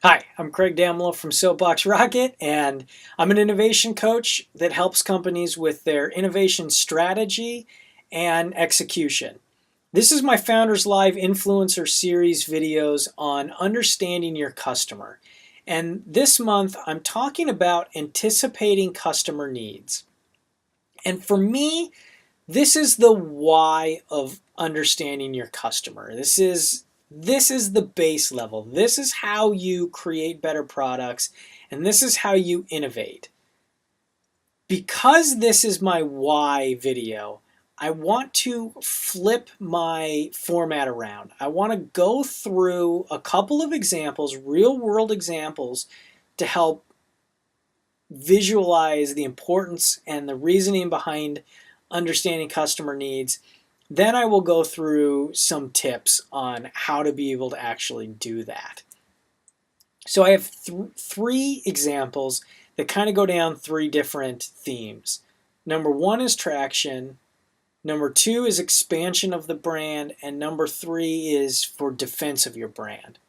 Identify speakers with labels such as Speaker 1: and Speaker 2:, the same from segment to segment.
Speaker 1: Hi, I'm Craig Damlow from Soapbox Rocket, and I'm an innovation coach that helps companies with their innovation strategy and execution. This is my Founders Live Influencer Series videos on understanding your customer. And this month, I'm talking about anticipating customer needs. And for me, this is the why of understanding your customer. This is the base level. This is how you create better products, and this is how you innovate. Because this is my why video, I want to flip my format around. I want to go through a couple of examples, real world examples, to help visualize the importance and the reasoning behind understanding customer needs. Then I will go through some tips on how to be able to actually do that. So I have three examples that kind of go down three different themes. Number one is traction. Number two is expansion of the brand. And number three is for defense of your brand.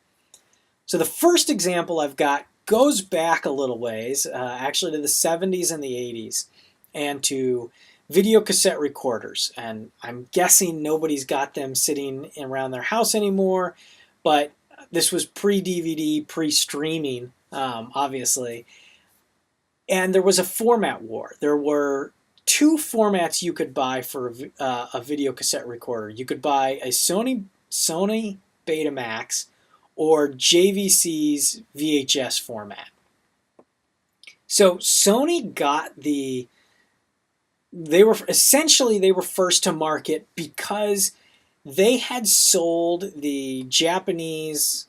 Speaker 1: So the first example I've got goes back a little ways, actually to the 70s and the 80s, and to video cassette recorders. And I'm guessing nobody's got them sitting around their house anymore, but this was pre-DVD, pre-streaming, obviously. And there was a format war. There were two formats you could buy for a video cassette recorder. You could buy a Sony Betamax or JVC's VHS format. So Sony they were first to market because they had sold the Japanese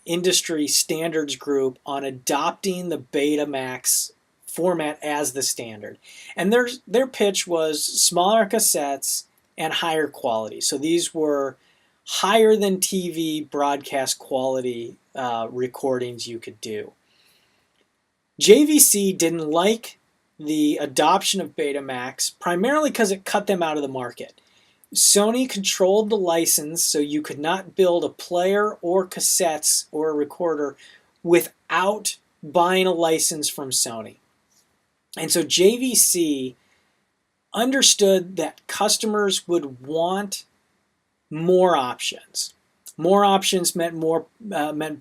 Speaker 1: industry standards group on adopting the Betamax format as the standard. And their pitch was smaller cassettes and higher quality. So these were higher than TV broadcast quality recordings you could do. JVC didn't like the adoption of Betamax primarily because it cut them out of the market. Sony controlled the license, so you could not build a player or cassettes or a recorder without buying a license from Sony. And so JVC understood that customers would want more options. More options meant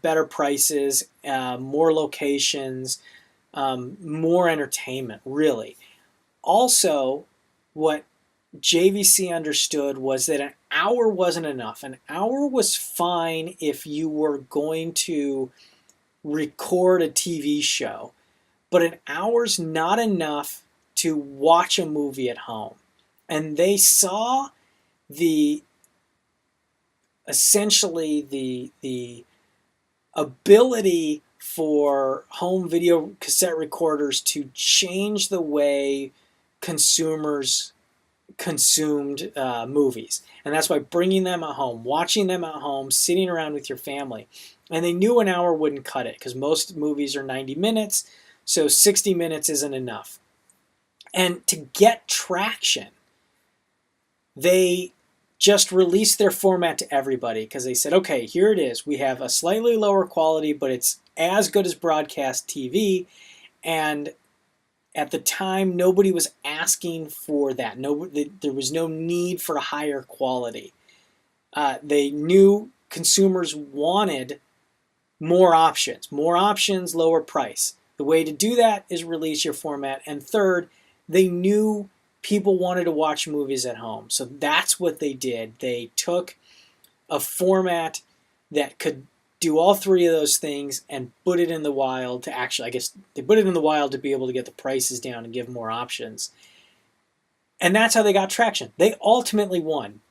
Speaker 1: better prices, more locations, more entertainment, really. Also, what JVC understood was that an hour wasn't enough. An hour was fine if you were going to record a TV show, but an hour's not enough to watch a movie at home. And they saw the essentially the ability for home video cassette recorders to change the way consumers consumed movies. And that's by bringing them at home, watching them at home, sitting around with your family. And they knew an hour wouldn't cut it because most movies are 90 minutes, so 60 minutes isn't enough. And to get traction, they just released their format to everybody because they said, okay, here it is. We have a slightly lower quality, but it's as good as broadcast TV. And at the time, nobody was asking for that. There was no need for a higher quality. They knew consumers wanted more options, lower price. The way to do that is release your format. And third, they knew people wanted to watch movies at home. So that's what they did. They took a format that could do all three of those things and put it in the wild to actually, I guess they put it in the wild to be able to get the prices down and give more options. And that's how they got traction. They ultimately won.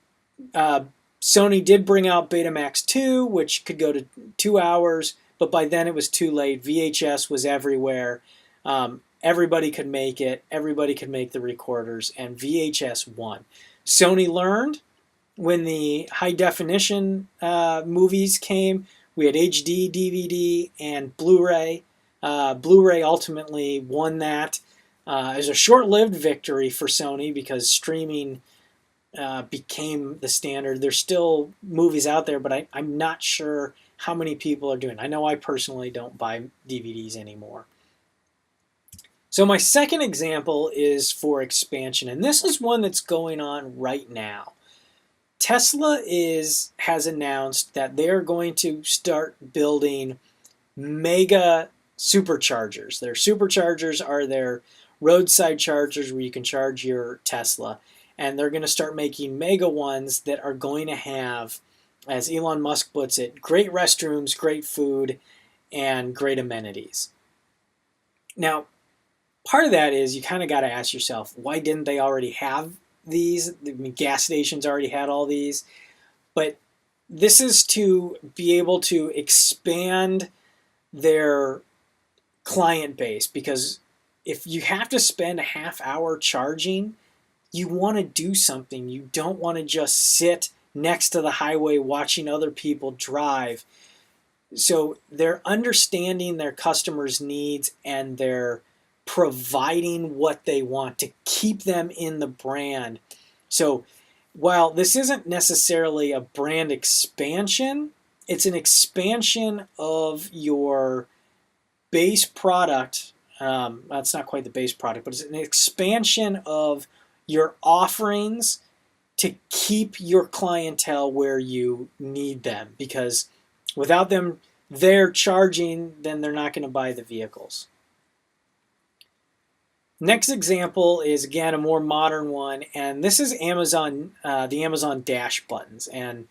Speaker 1: Sony did bring out Betamax 2, which could go to 2 hours, but by then it was too late. VHS was everywhere. Everybody could make it. Everybody could make the recorders, and VHS won. Sony learned when the high definition movies came. We had HD, DVD, and Blu-ray. Blu-ray ultimately won that. It was a short-lived victory for Sony because streaming became the standard. There's still movies out there, but I'm not sure how many people are doing it. I know I personally don't buy DVDs anymore. So my second example is for expansion, and this is one that's going on right now. Tesla has announced that they're going to start building mega superchargers. Their superchargers are their roadside chargers where you can charge your Tesla, and they're going to start making mega ones that are going to have, as Elon Musk puts it, great restrooms, great food, and great amenities. Now, part of that is you kind of got to ask yourself, why didn't they already have these? I mean, gas stations already had all these. But this is to be able to expand their client base, because if you have to spend a half hour charging, you want to do something. You don't want to just sit next to the highway watching other people drive. So they're understanding their customers' needs, and they're providing what they want to keep them in the brand. So while this isn't necessarily a brand expansion, it's an expansion of your base product. That's not quite the base product, but it's an expansion of your offerings to keep your clientele where you need them, because without them there charging, then they're not going to buy the vehicles. Next example is, again, a more modern one, and this is Amazon, the Amazon Dash buttons. And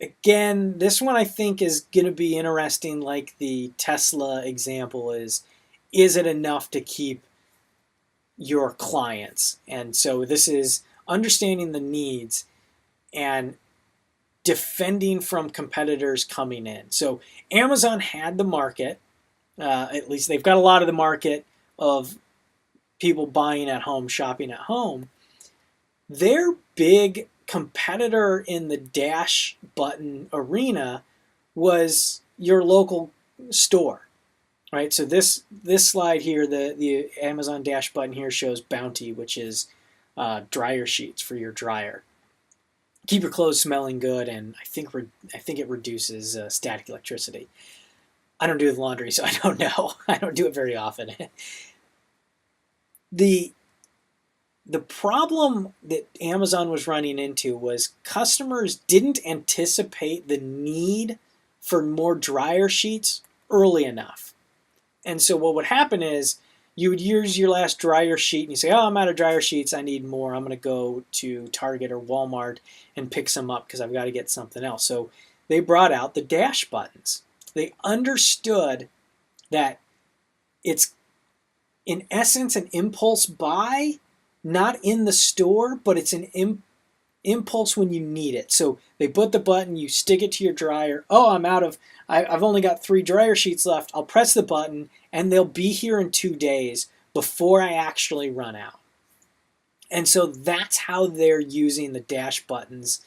Speaker 1: again, this one I think is going to be interesting, like the Tesla example is it enough to keep your clients? And so this is understanding the needs and defending from competitors coming in. So Amazon had the market, at least they've got a lot of the market of people buying at home, shopping at home. Their big competitor in the Dash button arena was your local store, right? So this slide here, the Amazon Dash button here shows Bounty, which is dryer sheets for your dryer. Keep your clothes smelling good, and I think it reduces static electricity. I don't do the laundry, so I don't know. I don't do it very often. The problem that Amazon was running into was customers didn't anticipate the need for more dryer sheets early enough. And so what would happen is you would use your last dryer sheet and you say, oh, I'm out of dryer sheets, I need more. I'm going to go to Target or Walmart and pick some up because I've got to get something else. So they brought out the Dash buttons. They understood that it's in essence an impulse buy, not in the store, but it's an impulse when you need it. So they put the button, you stick it to your dryer. Oh, I've only got 3 dryer sheets left. I'll press the button and they'll be here in 2 days before I actually run out. And so that's how they're using the Dash buttons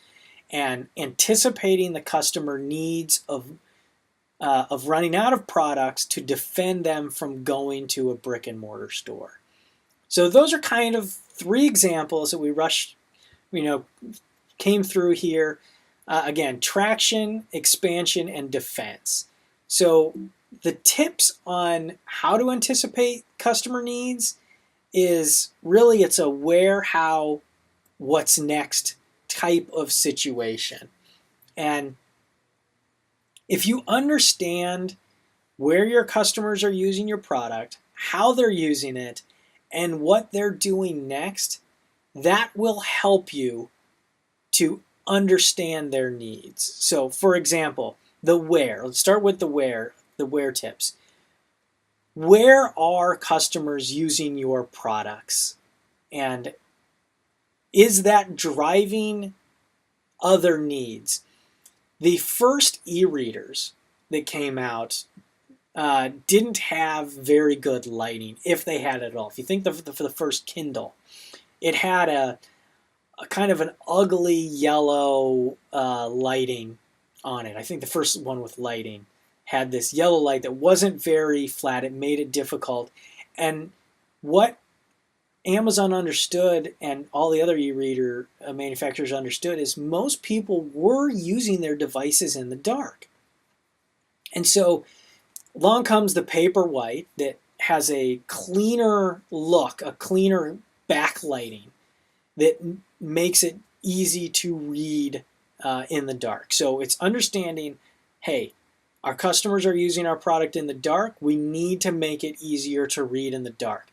Speaker 1: and anticipating the customer needs of running out of products to defend them from going to a brick and mortar store. So those are kind of 3 examples that we came through here. Again, traction, expansion, and defense. So the tips on how to anticipate customer needs is really, it's a where, how, what's next type of situation. And if you understand where your customers are using your product, how they're using it, and what they're doing next, that will help you to understand their needs. So, for example, the where. Let's start with the where tips. Where are customers using your products? And is that driving other needs? The first e-readers that came out didn't have very good lighting, if they had it at all. If you think for the first Kindle, it had a kind of an ugly yellow lighting on it. I think the first one with lighting had this yellow light that wasn't very flat. It made it difficult. And what Amazon understood, and all the other e-reader manufacturers understood, is most people were using their devices in the dark. And so along comes the Paperwhite that has a cleaner look, a cleaner backlighting that makes it easy to read in the dark. So it's understanding, hey, our customers are using our product in the dark. We need to make it easier to read in the dark.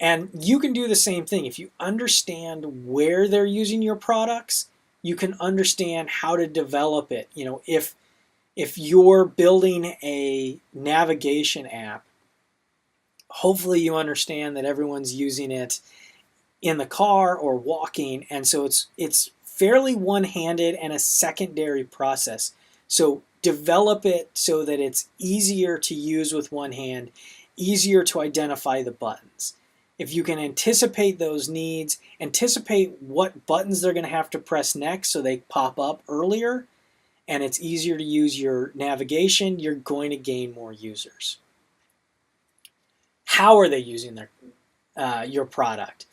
Speaker 1: And you can do the same thing. If you understand where they're using your products, you can understand how to develop it. You know, if you're building a navigation app, hopefully you understand that everyone's using it in the car or walking, and so it's fairly one-handed and a secondary process. So develop it so that it's easier to use with one hand, easier to identify the buttons. If you can anticipate those needs, anticipate what buttons they're going to have to press next so they pop up earlier, and it's easier to use your navigation, you're going to gain more users. How are they using your product?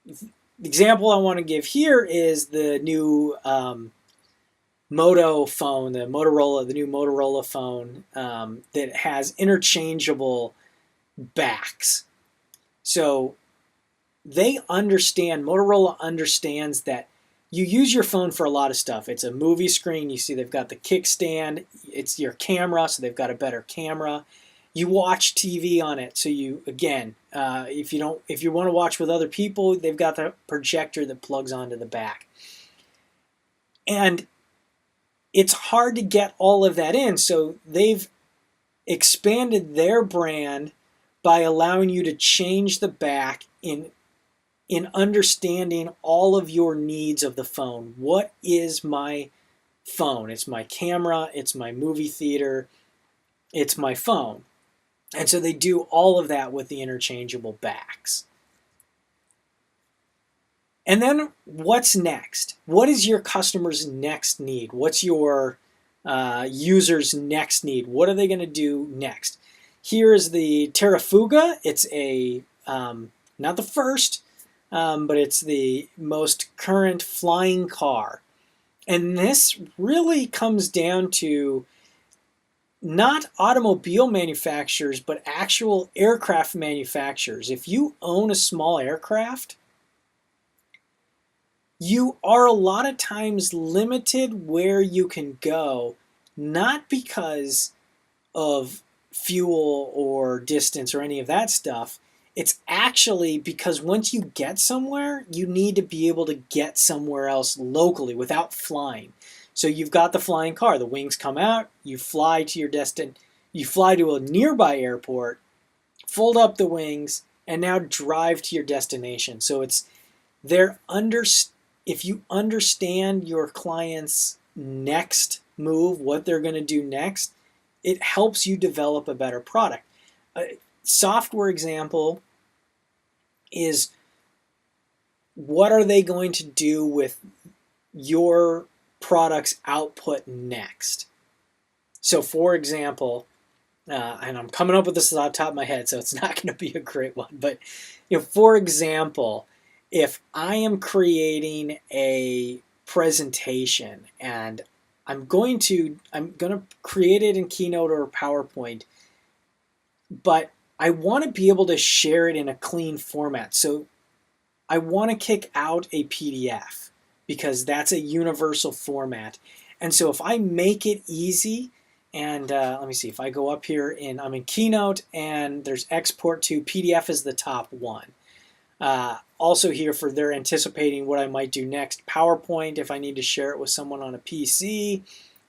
Speaker 1: The example I want to give here is the new Moto phone, the new Motorola phone that has interchangeable backs. So Motorola understands that you use your phone for a lot of stuff. It's a movie screen. You see they've got the kickstand. It's your camera, so they've got a better camera. You watch TV on it. So if you want to watch with other people, they've got the projector that plugs onto the back. And it's hard to get all of that in. So they've expanded their brand by allowing you to change the back in understanding all of your needs of the phone. What is my phone? It's my camera, it's my movie theater, it's my phone. And so they do all of that with the interchangeable backs. And then what's next? What is your customer's next need? What's your user's next need? What are they going to do next? Here is the Terrafuga. It's not the first, but it's the most current flying car. And this really comes down to not automobile manufacturers, but actual aircraft manufacturers. If you own a small aircraft, you are a lot of times limited where you can go, not because of fuel or distance or any of that stuff. It's actually because once you get somewhere, you need to be able to get somewhere else locally without flying. So you've got the flying car, the wings come out, you fly to a nearby airport, fold up the wings, and now drive to your destination. So if you understand your client's next move, what they're going to do next, it helps you develop a better product. A software example is, what are they going to do with your product's output next? So for example, and I'm coming up with this off the top of my head, so it's not going to be a great one, but for example, if I am creating a presentation and I'm going to create it in Keynote or PowerPoint, but I want to be able to share it in a clean format. So I want to kick out a PDF because that's a universal format. And so if I make it easy, and let me see, if I go up here I'm in Keynote and there's export to, PDF is the top one. Also here they're anticipating what I might do next. PowerPoint, if I need to share it with someone on a PC,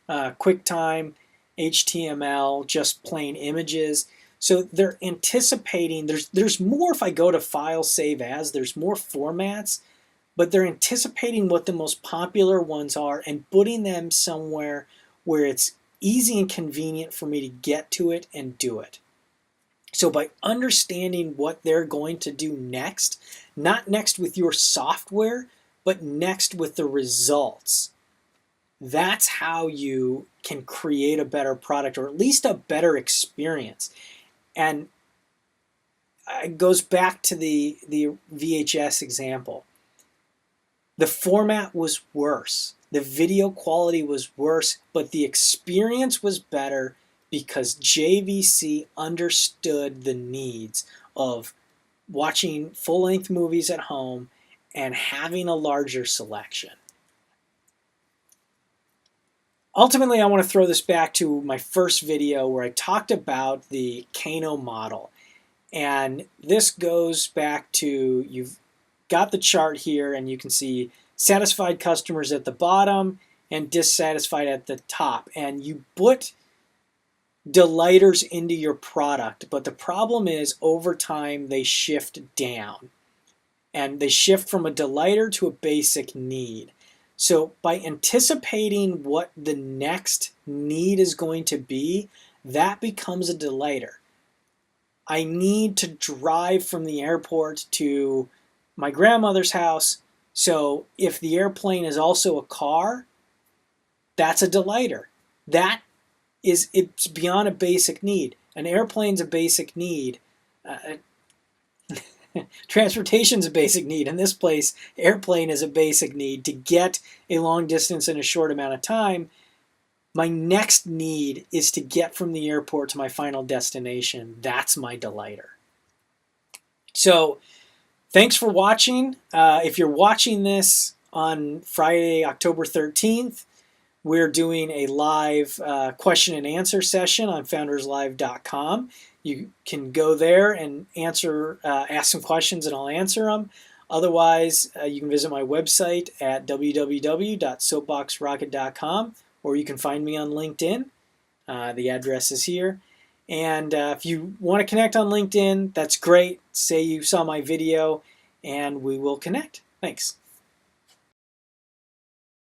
Speaker 1: QuickTime, HTML, just plain images. So they're anticipating, there's more if I go to File, Save As, there's more formats, but they're anticipating what the most popular ones are and putting them somewhere where it's easy and convenient for me to get to it and do it. So by understanding what they're going to do next, not next with your software, but next with the results, that's how you can create a better product, or at least a better experience. And it goes back to the VHS example. The format was worse. The video quality was worse, but the experience was better because JVC understood the needs of watching full-length movies at home and having a larger selection. Ultimately, I want to throw this back to my first video where I talked about the Kano model. And this goes back to, you've got the chart here and you can see satisfied customers at the bottom and dissatisfied at the top. And you put delighters into your product, but the problem is over time they shift down. And they shift from a delighter to a basic need. So by anticipating what the next need is going to be, that becomes a delighter. I need to drive from the airport to my grandmother's house, so if the airplane is also a car, that's a delighter. It's beyond a basic need. An airplane's a basic need. Transportation's a basic need. In this place, airplane is a basic need to get a long distance in a short amount of time. My next need is to get from the airport to my final destination. That's my delighter. So thanks for watching. If you're watching this on Friday, October 13th, we're doing a live question and answer session on founderslive.com. You can go there and ask some questions and I'll answer them. Otherwise, you can visit my website at www.soapboxrocket.com, or you can find me on LinkedIn. The address is here. And if you want to connect on LinkedIn, that's great. Say you saw my video and we will connect. Thanks.